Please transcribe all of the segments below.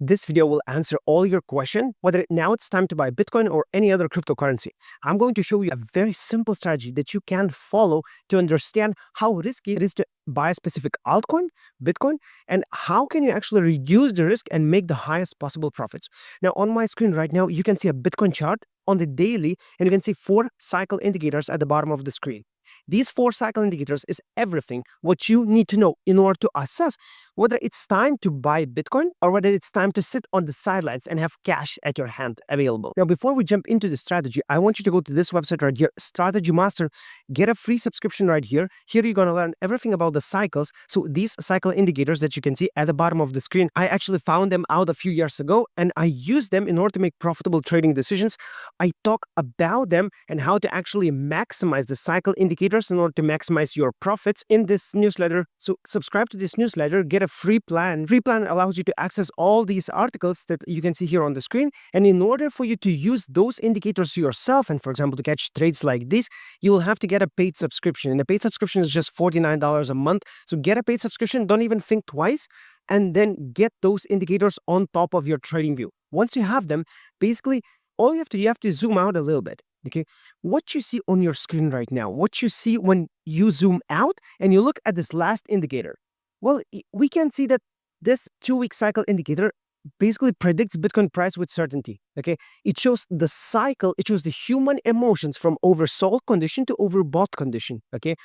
This video will answer all your questions, whether now it's time to buy Bitcoin or any other cryptocurrency. I'm going to show you a very simple strategy that you can follow to understand how risky it is to buy a specific altcoin, Bitcoin, and how can you actually reduce the risk and make the highest possible profits. Now, on my screen right now, you can see a Bitcoin chart on the daily, and you can see 4 cycle indicators at the bottom of the screen. These 4 cycle indicators is everything what you need to know in order to assess whether it's time to buy Bitcoin or whether it's time to sit on the sidelines and have cash at your hand available. Now, before we jump into the strategy, I want you to go to this website right here, Strategy Master, get a free subscription right here. Here you're going to learn everything about the cycles. So these cycle indicators that you can see at the bottom of the screen, I actually found them out a few years ago and I use them in order to make profitable trading decisions. I talk about them and how to actually maximize the cycle indicators in order to maximize your profits in this newsletter. So subscribe to this newsletter, get a free plan. Free plan allows you to access all these articles that you can see here on the screen. And in order for you to use those indicators yourself, and for example, to catch trades like this, you will have to get a paid subscription. And the paid subscription is just $49 a month. So get a paid subscription, don't even think twice, and then get those indicators on top of your trading view. Once you have them, basically, all you have to zoom out a little bit. Okay, what you see on your screen right now, what you see when you zoom out and you look at this last indicator, well, we can see that this 2-week cycle indicator basically predicts Bitcoin price with certainty. Okay, it shows the cycle, it shows the human emotions from oversold condition to overbought condition. Okay,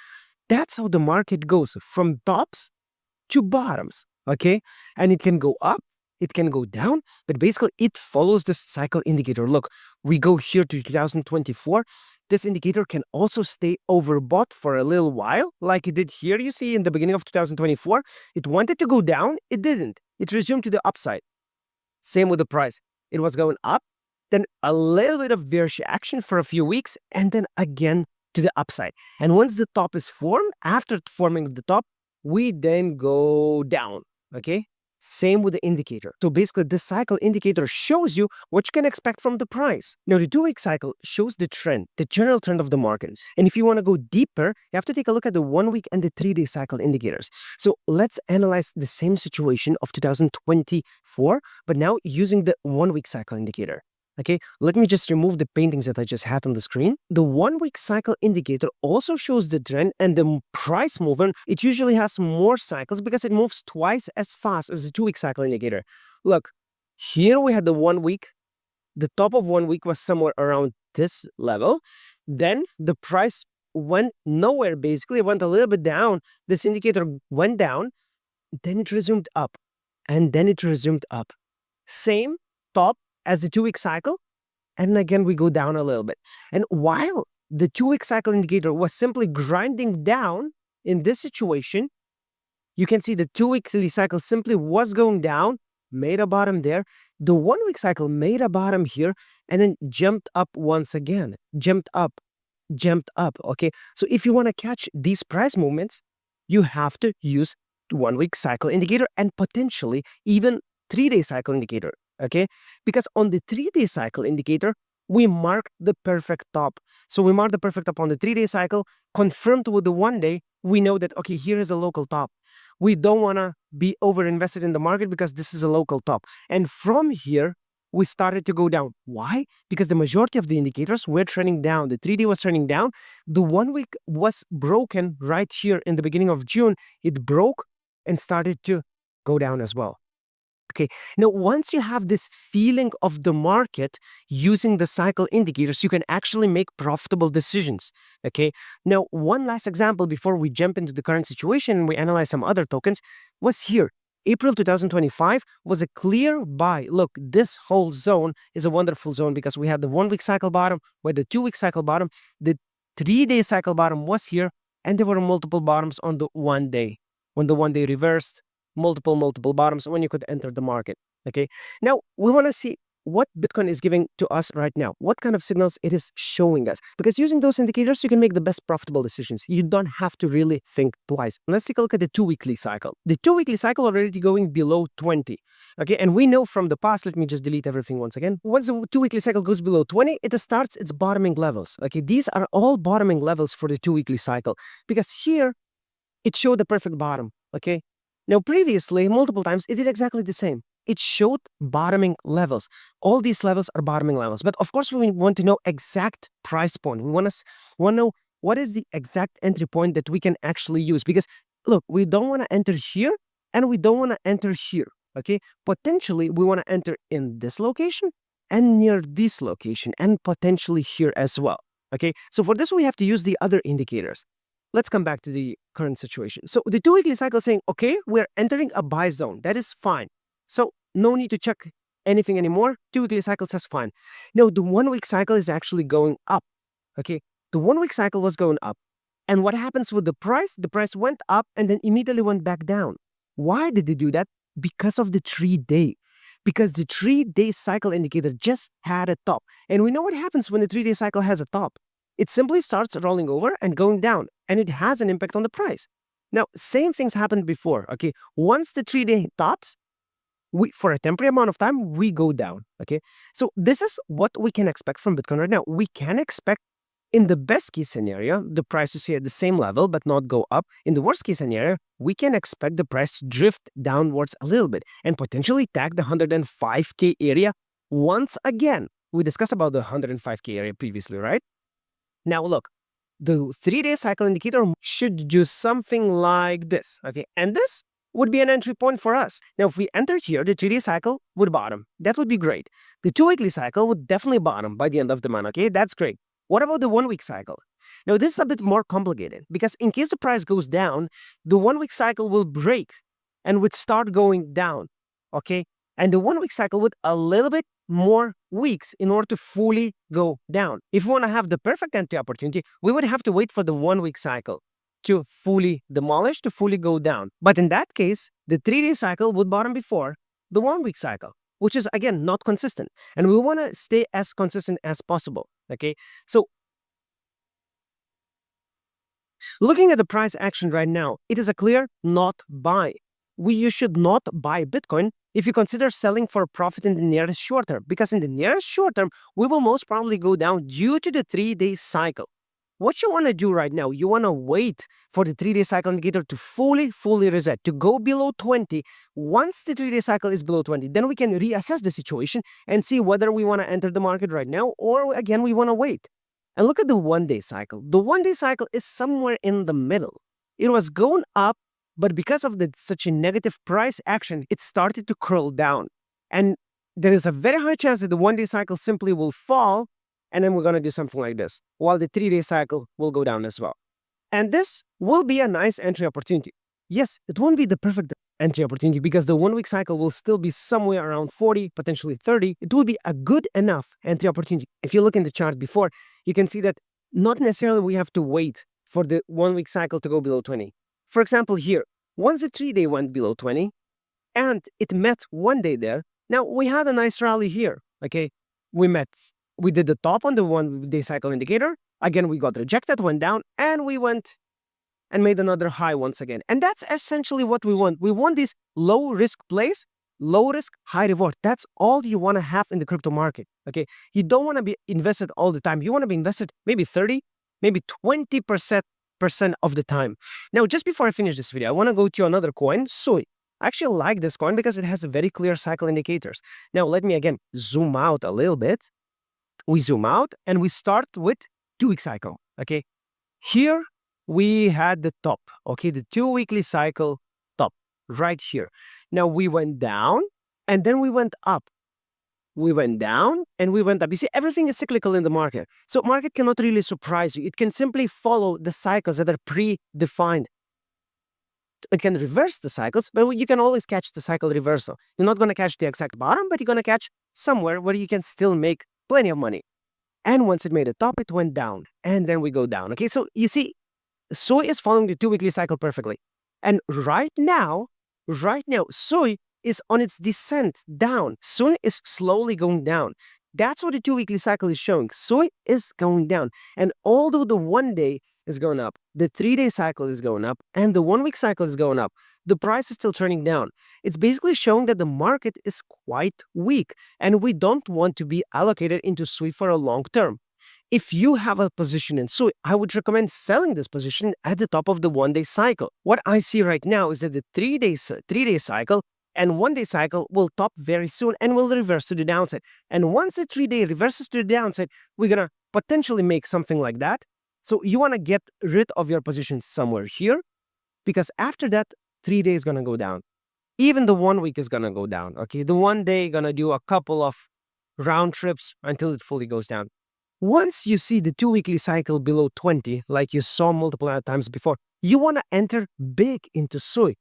that's how the market goes from tops to bottoms. Okay, and it can go up, it can go down, but basically it follows this cycle indicator. Look, we go here to 2024. This indicator can also stay overbought for a little while, like it did here. You see in the beginning of 2024, it wanted to go down, it didn't. It resumed to the upside. Same with the price. It was going up, then a little bit of bearish action for a few weeks, and then again to the upside. And once the top is formed, after forming the top, we then go down. Okay? Same with the indicator. So basically, this cycle indicator shows you what you can expect from the price. Now, the 2-week cycle shows the trend, the general trend of the market. And if you want to go deeper, you have to take a look at the 1-week and the 3-day cycle indicators. So let's analyze the same situation of 2024, but now using the 1-week cycle indicator. Okay, let me just remove the paintings that I just had on the screen. The 1-week cycle indicator also shows the trend and the price movement. It usually has more cycles because it moves twice as fast as the 2-week cycle indicator. Look, here we had the 1 week. The top of 1 week was somewhere around this level. Then the price went nowhere, basically. It went a little bit down. This indicator went down. Then it resumed up. And then it resumed up. Same top as the 2-week cycle, and again we go down a little bit. And while the 2-week cycle indicator was simply grinding down in this situation, you can see the 2-weekly cycle simply was going down, made a bottom there. The 1-week cycle made a bottom here and then jumped up once again, jumped up. Okay, so if you want to catch these price movements, you have to use the 1-week cycle indicator and potentially even 3-day cycle indicator. Okay, because on the 3-day cycle indicator, we mark the perfect top. So we mark the perfect top on the 3-day cycle, confirmed with the 1-day. We know that, okay, here is a local top. We don't want to be over invested in the market because this is a local top. And from here, we started to go down. Why? Because the majority of the indicators were trending down. The 3-day was trending down. The 1 week was broken right here in the beginning of June. It broke and started to go down as well. Okay, now once you have this feeling of the market using the cycle indicators, you can actually make profitable decisions. Okay, now one last example before we jump into the current situation and we analyze some other tokens was here. April 2025 was a clear buy. Look, this whole zone is a wonderful zone because we had the 1-week cycle bottom, we had the 2-week cycle bottom, the 3-day cycle bottom was here, and there were multiple bottoms on the 1-day. When the 1-day reversed, multiple bottoms when you could enter the market. Okay, now we want to see what Bitcoin is giving to us right now, what kind of signals it is showing us, because using those indicators you can make the best profitable decisions. You don't have to really think twice. Let's take a look at the 2-weekly cycle. The 2-weekly cycle already going below 20. Okay, and we know from the past, let me just delete everything once again. Once the 2-weekly cycle goes below 20, it starts its bottoming levels. Okay, these are all bottoming levels for the 2-weekly cycle because here it showed the perfect bottom. Okay, now previously multiple times it did exactly the same. it showed bottoming levels. All these levels are bottoming levels. But of course, we want to know exact price point. We want to know what is the exact entry point that we can actually use. Because look, we don't want to enter here and we don't want to enter here. Okay, potentially we want to enter in this location and near this location and potentially here as well. Okay, so for this, we have to use the other indicators. Let's come back to the current situation. So the 2-weekly cycle is saying, okay, we're entering a buy zone. That is fine. So no need to check anything anymore. 2-weekly cycle says fine. No, the 1-week cycle is actually going up. Okay, the 1-week cycle was going up. And what happens with the price? The price went up and then immediately went back down. Why did they do that? Because of the 3-day. Because the 3-day cycle indicator just had a top. And we know what happens when the 3-day cycle has a top. It simply starts rolling over and going down, and it has an impact on the price. Now, same things happened before, okay? Once the 3-day tops, for a temporary amount of time, we go down, okay? So this is what we can expect from Bitcoin right now. We can expect, in the best case scenario, the price to stay at the same level but not go up. In the worst case scenario, we can expect the price to drift downwards a little bit and potentially tag the 105K area once again. We discussed about the 105K area previously, right? Now look, the 3-day cycle indicator should do something like this, okay? And this would be an entry point for us. Now, if we enter here, the 3-day cycle would bottom. That would be great. The 2-weekly cycle would definitely bottom by the end of the month, okay? That's great. What about the 1-week cycle? Now, this is a bit more complicated because in case the price goes down, the 1-week cycle will break and would start going down, okay? And the 1-week cycle would a little bit more weeks in order to fully go down. If we want to have the perfect entry opportunity, we would have to wait for the 1-week cycle to fully demolish, to fully go down. But in that case, the 3-day cycle would bottom before the 1-week cycle, which is, again, not consistent. And we want to stay as consistent as possible, okay? So looking at the price action right now, it is a clear not buy. You should not buy Bitcoin if you consider selling for a profit in the nearest short term, because in the nearest short term, we will most probably go down due to the 3-day cycle. What you want to do right now, you want to wait for the 3-day cycle indicator to fully reset, to go below 20. Once the 3-day cycle is below 20, then we can reassess the situation and see whether we want to enter the market right now or, again, we want to wait. And look at the 1-day cycle. The 1-day cycle is somewhere in the middle. It was going up, but because of such a negative price action, it started to curl down. And there is a very high chance that the 1-day cycle simply will fall, and then we're going to do something like this, while the 3-day cycle will go down as well. And this will be a nice entry opportunity. Yes, it won't be the perfect entry opportunity because the 1-week cycle will still be somewhere around 40, potentially 30. It will be a good enough entry opportunity. If you look in the chart before, you can see that not necessarily we have to wait for the 1-week cycle to go below 20. For example, here, once the 3-day went below 20 and it met 1 day there, now we had a nice rally here, okay? We did the top on the 1-day cycle indicator. Again, we got rejected, went down, and we went and made another high once again. And that's essentially what we want. We want these low-risk plays, low-risk, high-reward. That's all you want to have in the crypto market, okay? You don't want to be invested all the time. You want to be invested maybe 30, maybe 20% of the time. Now, just before I finish this video, I want to go to another coin, SUI. I actually like this coin because it has very clear cycle indicators. Now, let me again zoom out a little bit. We zoom out and we start with 2-week cycle, okay? Here, we had the top, okay? The 2-weekly cycle top right here. Now, we went down and then we went up. We went down and we went up. You see, everything is cyclical in the market. So market cannot really surprise you. It can simply follow the cycles that are predefined. It can reverse the cycles, but you can always catch the cycle reversal. You're not going to catch the exact bottom, but you're going to catch somewhere where you can still make plenty of money. And once it made a top, it went down. And then we go down. Okay, so you see, SUI is following the 2-weekly cycle perfectly. And right now, SUI is on its descent down. SUI is slowly going down. That's what the 2-weekly cycle is showing. SUI is going down. And although the 1 day is going up, the 3-day cycle is going up, and the 1-week cycle is going up, the price is still turning down. It's basically showing that the market is quite weak, and we don't want to be allocated into SUI for a long term. If you have a position in SUI, I would recommend selling this position at the top of the 1-day cycle. What I see right now is that the 3-day cycle And 1-day cycle will top very soon and will reverse to the downside. And once the 3-day reverses to the downside, we're going to potentially make something like that. So you want to get rid of your position somewhere here, because after that, 3 days is going to go down. Even the 1 week is going to go down. Okay. The 1 day going to do a couple of round trips until it fully goes down. Once you see the 2 weekly cycle below 20, like you saw multiple times before, you want to enter big into SUI.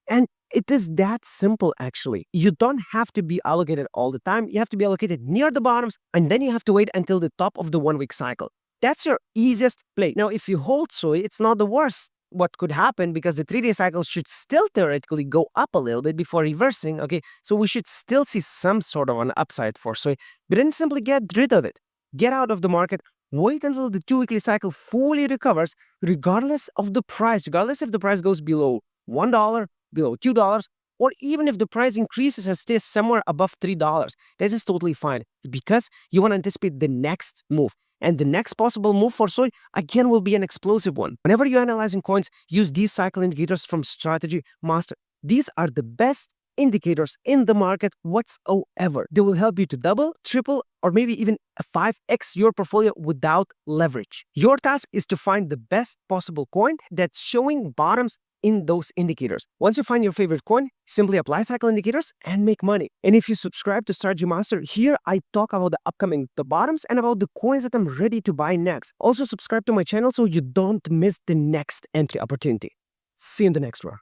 And it is that simple, actually. You don't have to be allocated all the time. You have to be allocated near the bottoms, and then you have to wait until the top of the 1 week cycle. That's your easiest play. Now, if you hold SUI, it's not the worst what could happen, because the 3-day cycle should still theoretically go up a little bit before reversing. Okay, so we should still see some sort of an upside for SUI, but then simply get rid of it. Get out of the market. Wait until the 2 weekly cycle fully recovers, regardless of the price, regardless if the price goes below $1, below $2, or even if the price increases and stays somewhere above $3. That is totally fine, because you want to anticipate the next move. And the next possible move for SUI, again, will be an explosive one. Whenever you're analyzing coins, use these cycle indicators from Strategy Master. These are the best indicators in the market whatsoever. They will help you to double, triple, or maybe even 5x your portfolio without leverage. Your task is to find the best possible coin that's showing bottoms in those indicators. Once you find your favorite coin, simply apply cycle indicators and make money. And if you subscribe to Strategy Master, here I talk about the bottoms and about the coins that I'm ready to buy next. Also subscribe to my channel so you don't miss the next entry opportunity. See you in the next one.